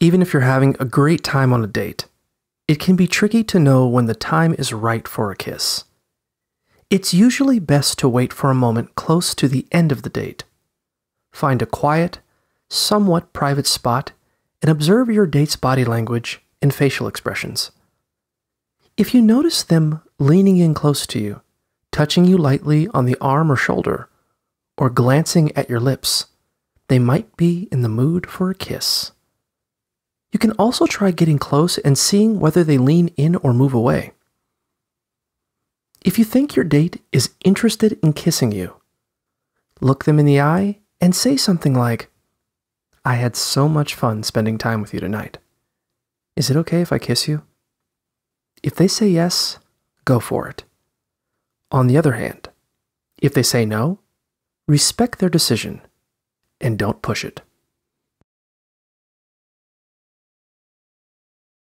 Even if you're having a great time on a date, it can be tricky to know when the time is right for a kiss. It's usually best to wait for a moment close to the end of the date. Find a quiet, somewhat private spot and observe your date's body language and facial expressions. If you notice them leaning in close to you, touching you lightly on the arm or shoulder, or glancing at your lips, they might be in the mood for a kiss. You can also try getting close and seeing whether they lean in or move away. If you think your date is interested in kissing you, look them in the eye and say something like, "I had so much fun spending time with you tonight. Is it okay if I kiss you?" If they say yes, go for it. On the other hand, if they say no, respect their decision and don't push it.